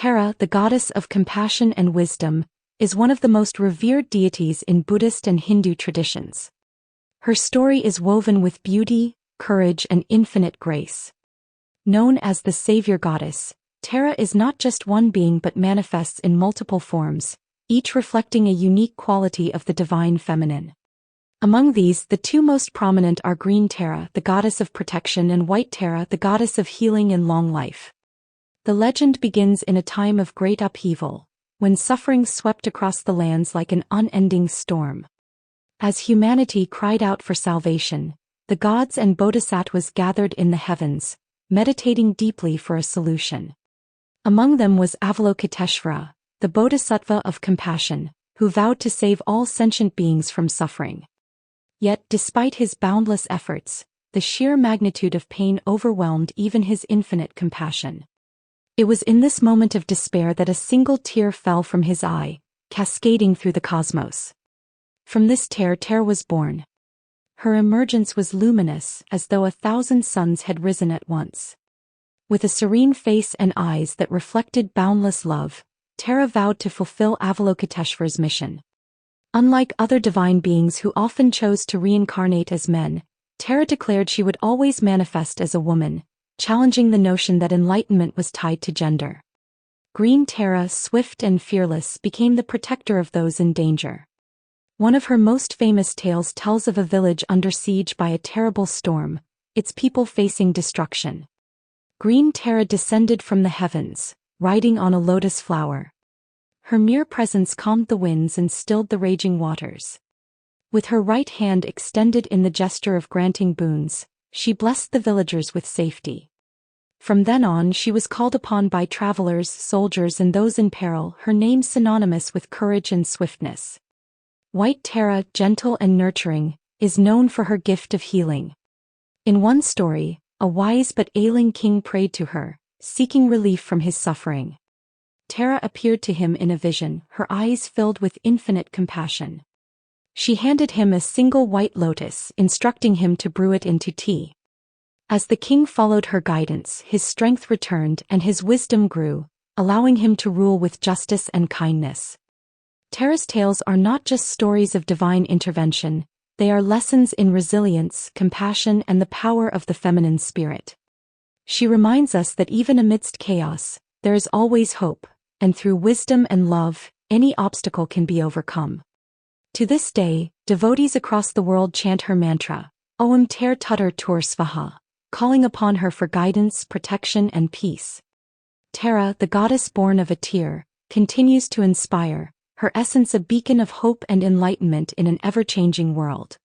Tara, the goddess of compassion and wisdom, is one of the most revered deities in Buddhist and Hindu traditions. Her story is woven with beauty, courage, and infinite grace. Known as the savior goddess, Tara is not just one being but manifests in multiple forms, each reflecting a unique quality of the divine feminine. Among these, the two most prominent are Green Tara, the goddess of protection, and White Tara, the goddess of healing and long life. The legend begins in a time of great upheaval, when suffering swept across the lands like an unending storm. As humanity cried out for salvation, the gods and bodhisattvas gathered in the heavens, meditating deeply for a solution. Among them was Avalokiteshvara, the bodhisattva of compassion, who vowed to save all sentient beings from suffering. Yet, despite his boundless efforts, the sheer magnitude of pain overwhelmed even his infinite compassion. It was in this moment of despair that a single tear fell from his eye, cascading through the cosmos. From this tear, Tara was born. Her emergence was luminous, as though 1,000 suns had risen at once. With a serene face and eyes that reflected boundless love, Tara vowed to fulfill Avalokiteshvara's mission. Unlike other divine beings who often chose to reincarnate as men, Tara declared she would always manifest as a woman, challenging the notion that enlightenment was tied to gender. Green Tara, swift and fearless, became the protector of those in danger. One of her most famous tales tells of a village under siege by a terrible storm, its people facing destruction. Green Tara descended from the heavens, riding on a lotus flower. Her mere presence calmed the winds and stilled the raging waters. With her right hand extended in the gesture of granting boons, she blessed the villagers with safety. From then on, she was called upon by travelers, soldiers, and those in peril, her name synonymous with courage and swiftness. White Tara, gentle and nurturing, is known for her gift of healing. In one story, a wise but ailing king prayed to her, seeking relief from his suffering. Tara appeared to him in a vision, her eyes filled with infinite compassion. She handed him a single white lotus, instructing him to brew it into tea. As the king followed her guidance, his strength returned and his wisdom grew, allowing him to rule with justice and kindness. Tara's tales are not just stories of divine intervention, they are lessons in resilience, compassion, and the power of the feminine spirit. She reminds us that even amidst chaos, there is always hope, and through wisdom and love, any obstacle can be overcome. To this day, devotees across the world chant her mantra, Om Ter Tutter Tur Svaha, calling upon her for guidance, protection, and peace. Tara, the goddess born of a tear, continues to inspire, her essence a beacon of hope and enlightenment in an ever-changing world.